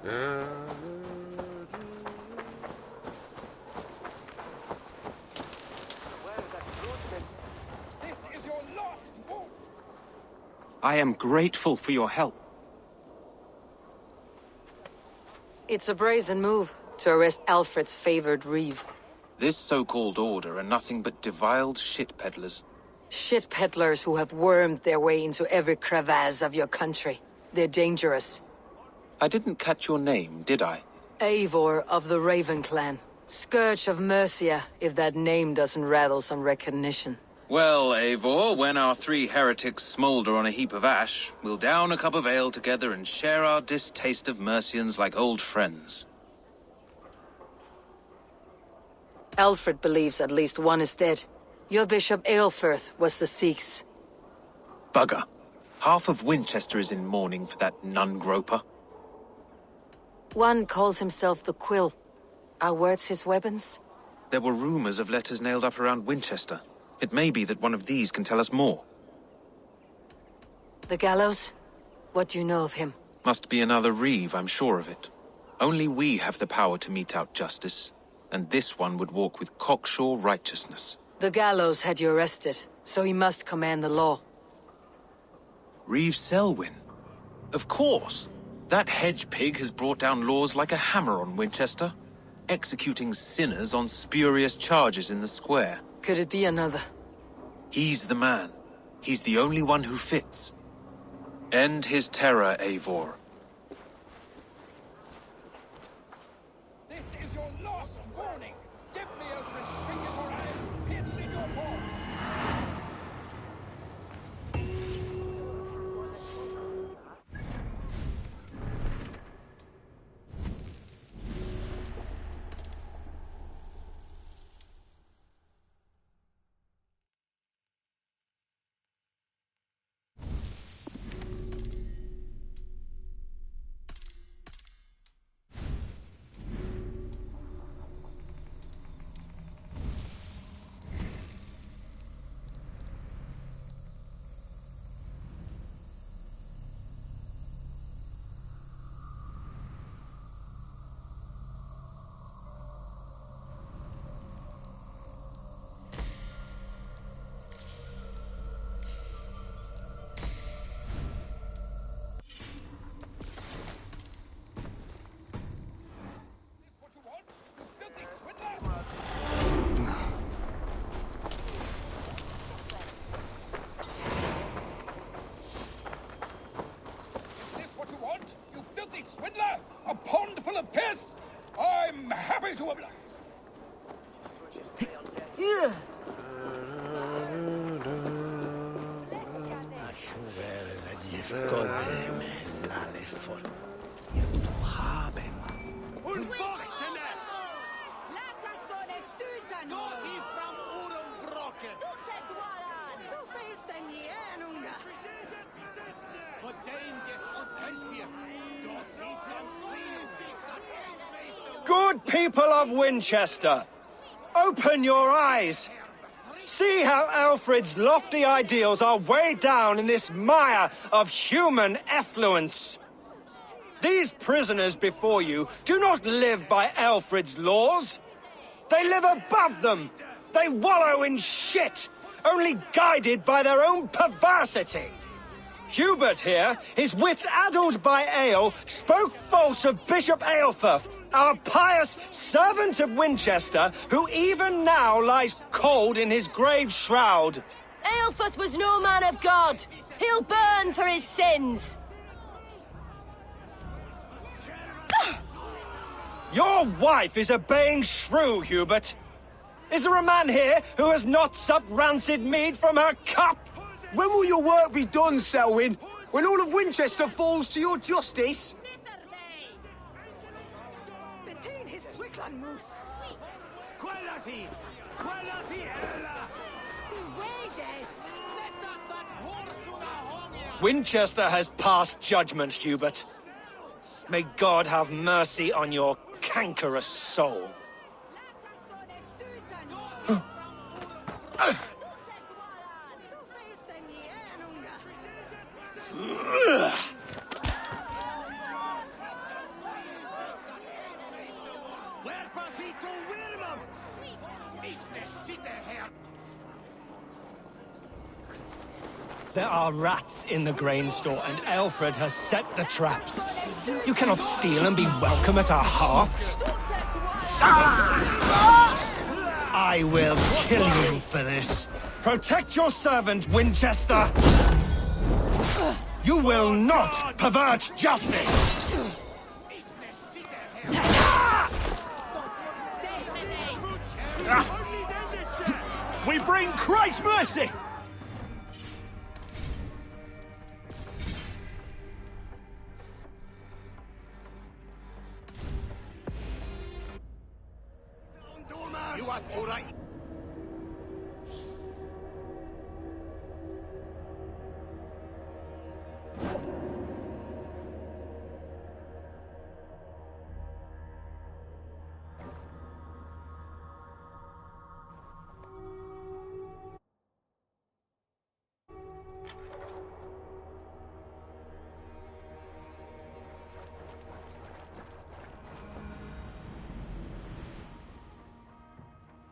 I am grateful for your help. It's a brazen move to arrest Alfred's favored reeve. This so-called order are nothing but deviled shit peddlers. Shit peddlers who have wormed their way into every crevasse of your country. They're dangerous. I didn't catch your name, did I? Eivor of the Raven clan. Scourge of Mercia, if that name doesn't rattle some recognition. Well, Eivor, when our three heretics smolder on a heap of ash, we'll down a cup of ale together and share our distaste of Mercians like old friends. Alfred believes at least one is dead. Your Bishop Aelfirth was the Sikhs. Bugger. Half of Winchester is in mourning for that nun-groper. One calls himself the Quill. Are words his weapons? There were rumors of letters nailed up around Winchester. It may be that one of these can tell us more. The gallows? What do you know of him? Must be another reeve, I'm sure of it. Only we have the power to mete out justice, and this one would walk with cocksure righteousness. The gallows had you arrested, so he must command the law. Reeve Selwyn? Of course! That hedge pig has brought down laws like a hammer on Winchester, executing sinners on spurious charges in the square. Could it be another? He's the man. He's the only one who fits. End his terror, Eivor. This is your last warning. Give me a finger or I'll pin in your paw. A pond full of piss? I'm happy to oblige. Good people of Winchester, open your eyes. See how Alfred's lofty ideals are weighed down in this mire of human effluence. These prisoners before you do not live by Alfred's laws. They live above them. They wallow in shit, only guided by their own perversity. Hubert here, his wits addled by ale, spoke false of Bishop Aelfirth, our pious servant of Winchester, who even now lies cold in his grave shroud. Aelfirth was no man of God. He'll burn for his sins. Your wife is a baying shrew, Hubert. Is there a man here who has not supped rancid mead from her cup? When will your work be done, Selwyn? When all of Winchester falls to your justice? Winchester has passed judgment, Hubert. May God have mercy on your cankerous soul. There are rats in the grain store, and Alfred has set the traps. You cannot steal and be welcome at our hearths. I will kill you for this. Protect your servant, Winchester! You will not pervert justice! We bring Christ's mercy! You are all right.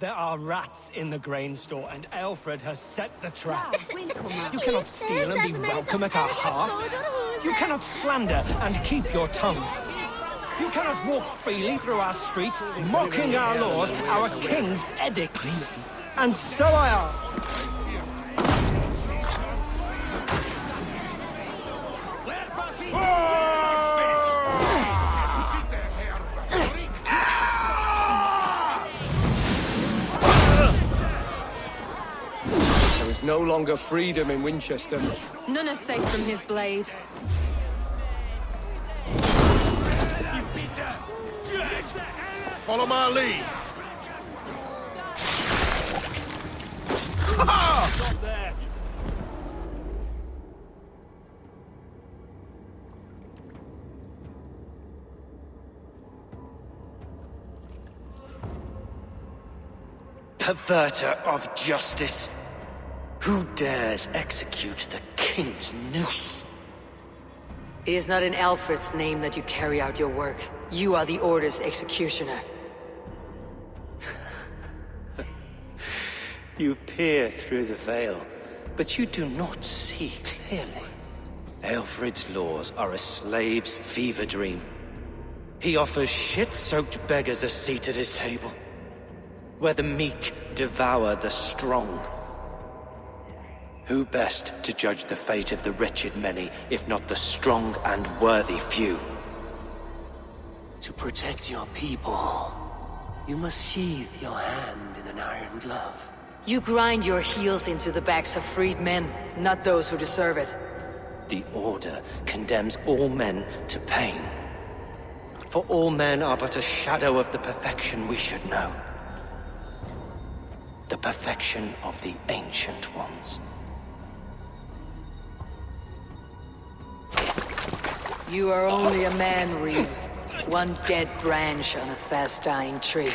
There are rats in the grain store, and Alfred has set the traps. You cannot steal and be welcome at our hearths. You cannot slander and keep your tongue. You cannot walk freely through our streets, mocking our laws, our king's edicts. And so I are. No longer freedom in Winchester. None are safe from his blade. Follow my lead. Perverter of justice. Who dares execute the king's noose? It is not in Alfred's name that you carry out your work. You are the Order's executioner. You peer through the veil, but you do not see clearly. Alfred's laws are a slave's fever dream. He offers shit-soaked beggars a seat at his table, where the meek devour the strong. Who best to judge the fate of the wretched many, if not the strong and worthy few? To protect your people, you must sheathe your hand in an iron glove. You grind your heels into the backs of freed men, not those who deserve it. The Order condemns all men to pain. For all men are but a shadow of the perfection we should know. The perfection of the Ancient Ones. You are only a man, Reeve. One dead branch on a fast-dying tree.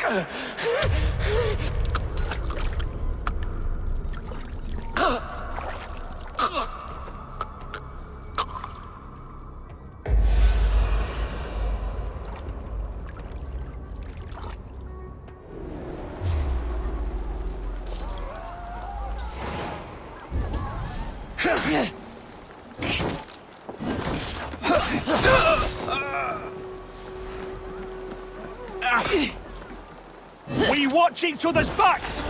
We watch each other's backs!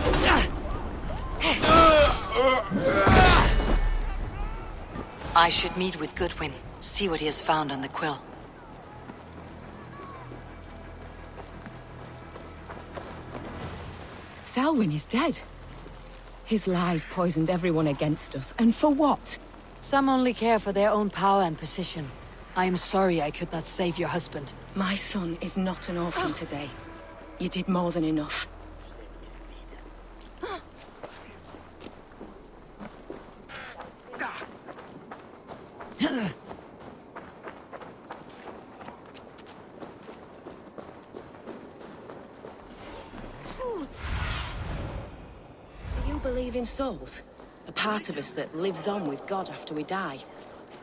I should meet with Goodwin, see what he has found on the quill. Selwyn is dead. His lies poisoned everyone against us, and for what? Some only care for their own power and position. I am sorry I could not save your husband. My son is not an orphan today. You did more than enough. Do you believe in souls? A part of us that lives on with God after we die?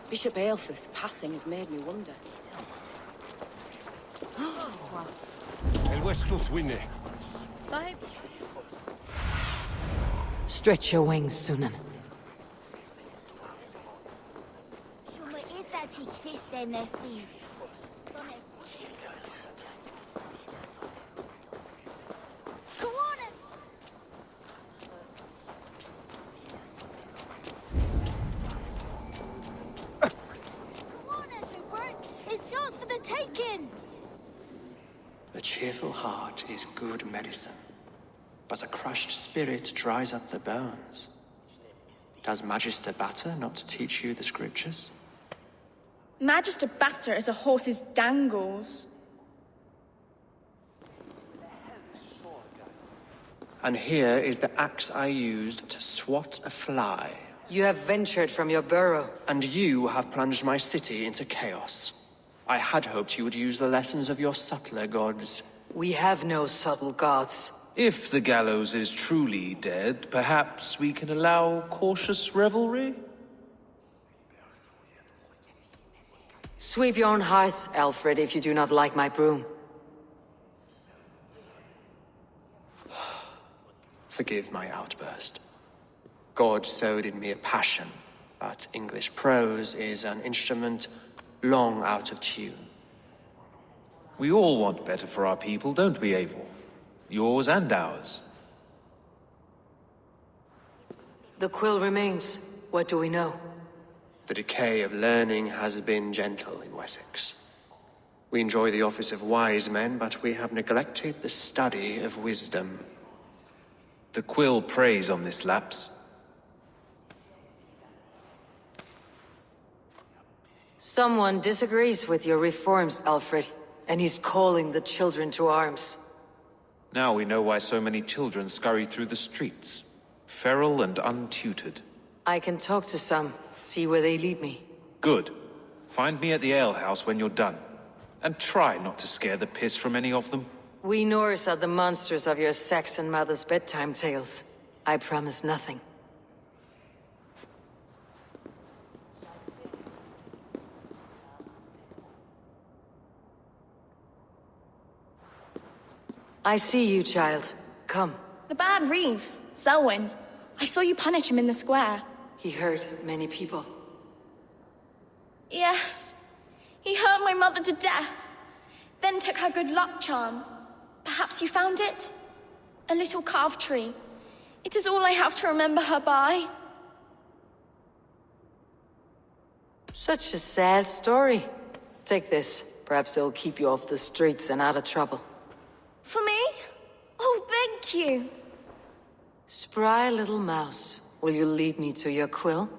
Bishop Aelfirth's passing has made me wonder. Stretch your wings, Sunan. It's yours for the taking! A cheerful heart is good medicine, but a crushed spirit dries up the bones. Does Magister Batter not teach you the scriptures? Magister Batter is a horse's dangles. And here is the axe I used to swat a fly. You have ventured from your burrow. And you have plunged my city into chaos. I had hoped you would use the lessons of your subtler gods. We have no subtle gods. If the gallows is truly dead, perhaps we can allow cautious revelry? Sweep your own hearth, Alfred, if you do not like my broom. Forgive my outburst. God sowed in me a passion, but English prose is an instrument long out of tune. We all want better for our people, don't we, Eivor? Yours and ours. The quill remains. What do we know? The decay of learning has been gentle in Wessex. We enjoy the office of wise men, but we have neglected the study of wisdom. The quill preys on this lapse. Someone disagrees with your reforms, Alfred, and he's calling the children to arms. Now we know why so many children scurry through the streets, feral and untutored. I can talk to some, see where they lead me. Good. Find me at the alehouse when you're done. And try not to scare the piss from any of them. We Norse are the monsters of your Saxon mother's bedtime tales. I promise nothing. I see you, child. Come. The bad Reeve, Selwyn. I saw you punish him in the square. He hurt many people. Yes. He hurt my mother to death. Then took her good luck charm. Perhaps you found it? A little carved tree. It is all I have to remember her by. Such a sad story. Take this. Perhaps it'll keep you off the streets and out of trouble. For me? Oh, thank you. Spry little mouse. Will you lead me to your quill?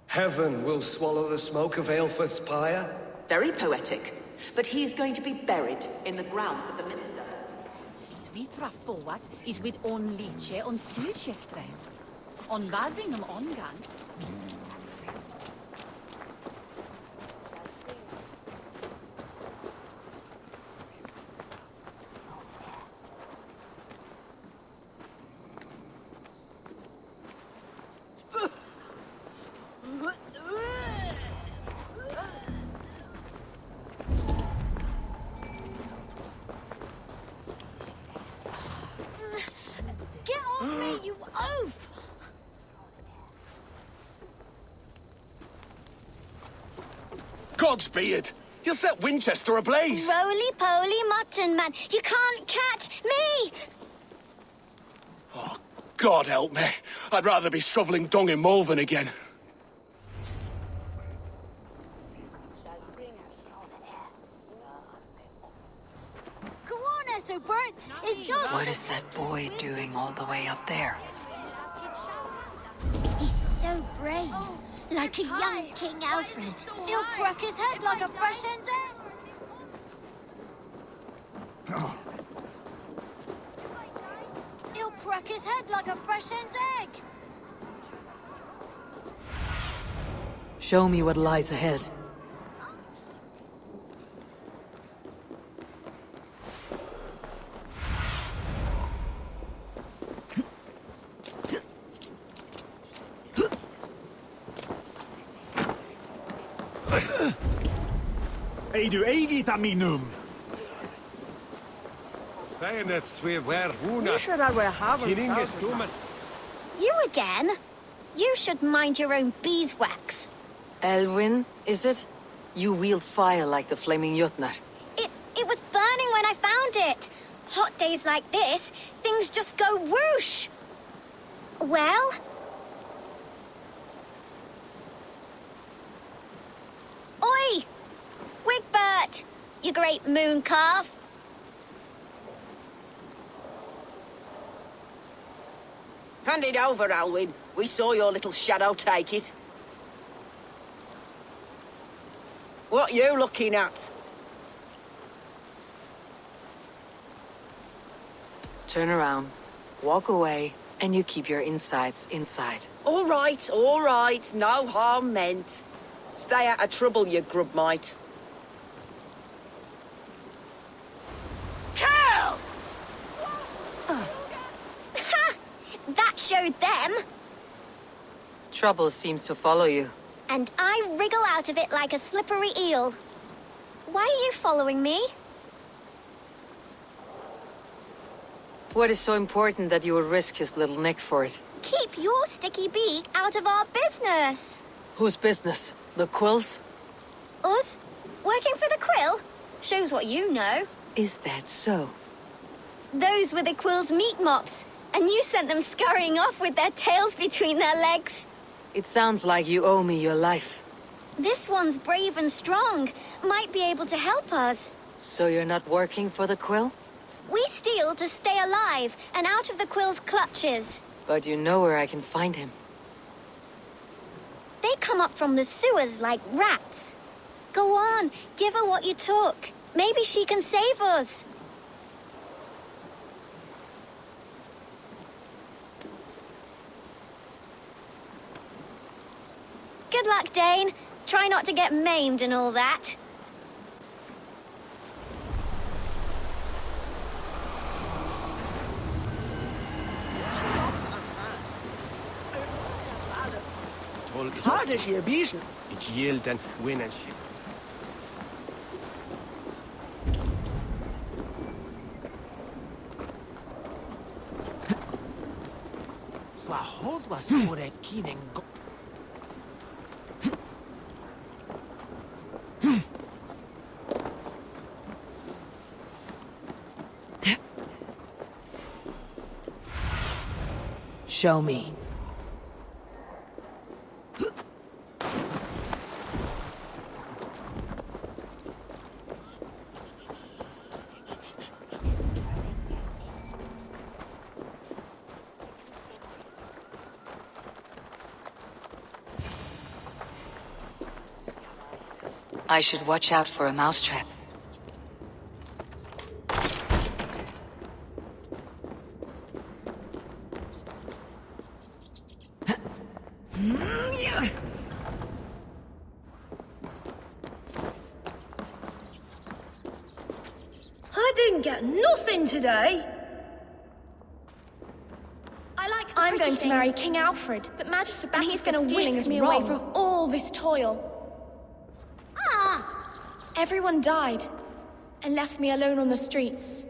Heaven will swallow the smoke of Aelfred's pyre. Very poetic. But he's going to be buried in the grounds of the minster. Svitra forward is with on Liche on Silchestre. On Basingham ongang. Godspeed! You'll set Winchester ablaze! Roly-poly mutton man, you can't catch me! Oh, God help me. I'd rather be shoveling dung in Malvern again. Go on, Essobert! It's just... What is that boy doing all the way up there? He's so brave. Like a young King Alfred. He'll crack his head like a fresh hen's egg. He'll crack his head like a fresh hen's egg. Show me what lies ahead. Ei du eigit aminum. You again? You should mind your own beeswax. Elwyn, is it? You wield fire like the flaming Jotnar. It was burning when I found it. Hot days like this, things just go whoosh. Well? Oi! Wigbert! You great moon calf. Hand it over, Alwyn. We saw your little shadow take it. What you looking at? Turn around, walk away, and you keep your insides inside. All right, no harm meant. Stay out of trouble, you grub mite. Carl! That showed them. Trouble seems to follow you. And I wriggle out of it like a slippery eel. Why are you following me? What is so important that you would risk his little neck for it? Keep your sticky beak out of our business. Whose business? The Quill's? Us? Working for the Quill? Shows what you know. Is that so? Those were the Quill's meat mops, and you sent them scurrying off with their tails between their legs. It sounds like you owe me your life. This one's brave and strong. Might be able to help us. So you're not working for the Quill? We steal to stay alive and out of the Quill's clutches. But you know where I can find him. They come up from the sewers like rats. Go on, give her what you took. Maybe she can save us. Good luck, Dane. Try not to get maimed and all that. Hard as you beaten. It's yield and win and shit. Swahold was for a keen and go. Show me. I should watch out for a mousetrap. I didn't get nothing today. I'm going to marry King Alfred, but Magister Baxter, and he's going to whisk me away from all this toil. Everyone died and left me alone on the streets.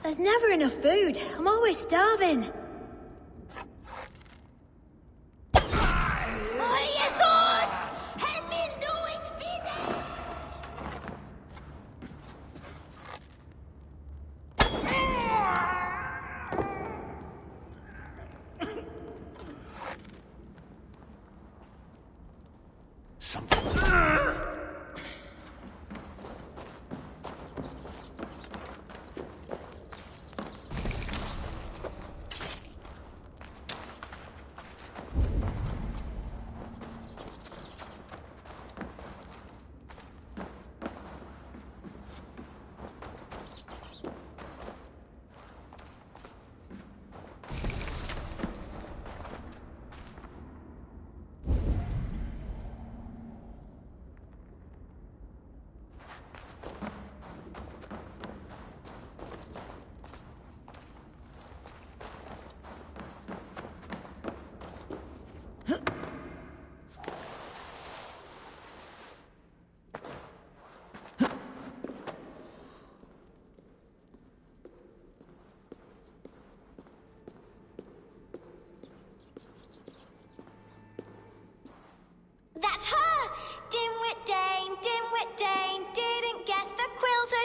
There's never enough food. I'm always starving.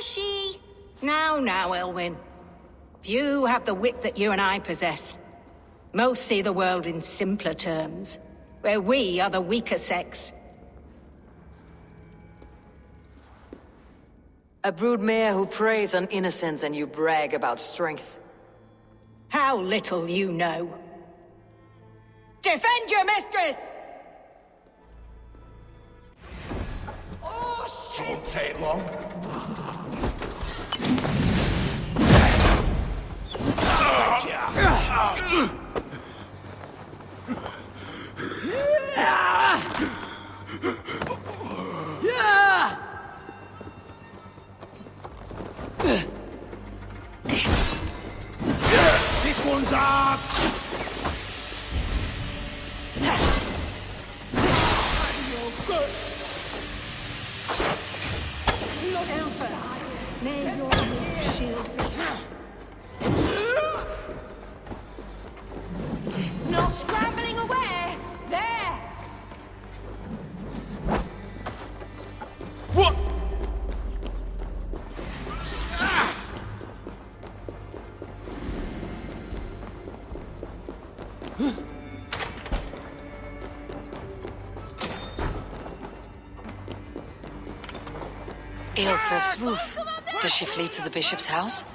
mushy. Now, Elwyn. Few have the wit that you and I possess. Most see the world in simpler terms, where we are the weaker sex. A broodmare who preys on innocence and you brag about strength. How little you know. Defend your mistress! Oh, shit! Won't take long. This one's ours! Your guts! May your shield Not scrambling away. There. What? Eilfor's roof. Does she flee to the bishop's house?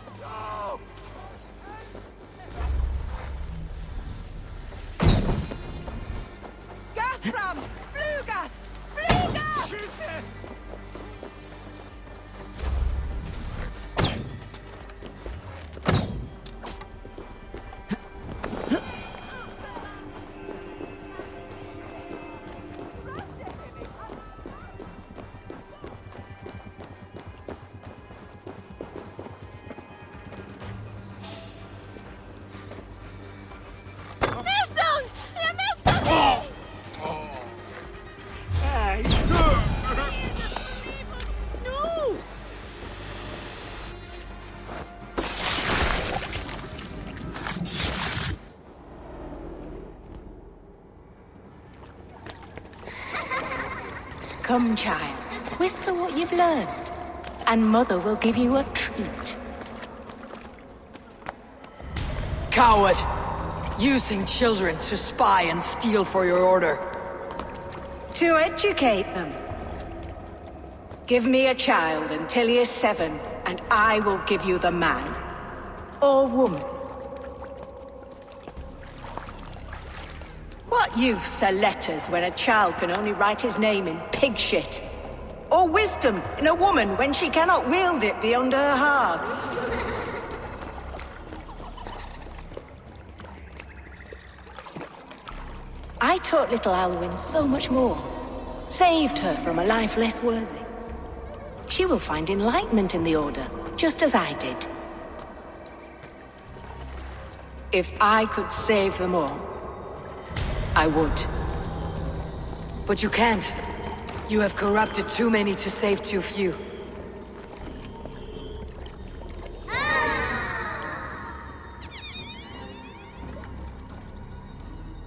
Gathram! Fluga! Fluga! Come, child. Whisper what you've learned, and Mother will give you a treat. Coward! Using children to spy and steal for your order. To educate them. Give me a child until he is 7, and I will give you the man. Or woman. What use are letters when a child can only write his name in pig shit? Or wisdom in a woman when she cannot wield it beyond her hearth? I taught little Alwyn so much more. Saved her from a life less worthy. She will find enlightenment in the Order, just as I did. If I could save them all, I would. But you can't. You have corrupted too many to save too few.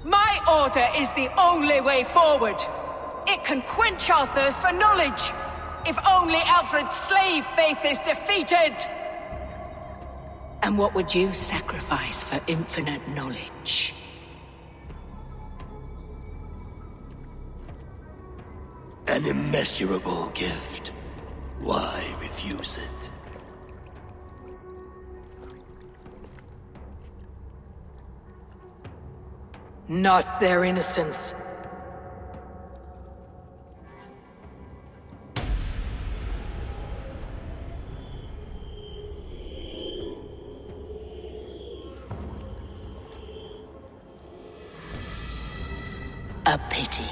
My order is the only way forward. It can quench our thirst for knowledge. If only Alfred's slave faith is defeated. And what would you sacrifice for infinite knowledge? An immeasurable gift. Why refuse it? Not their innocence. A pity.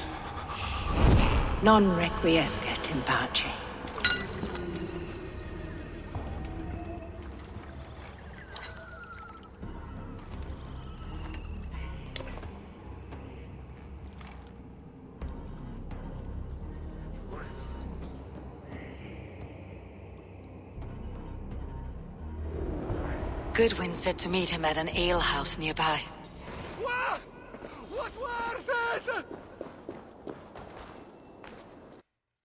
Non requiescat in pace. Goodwin said to meet him at an alehouse nearby.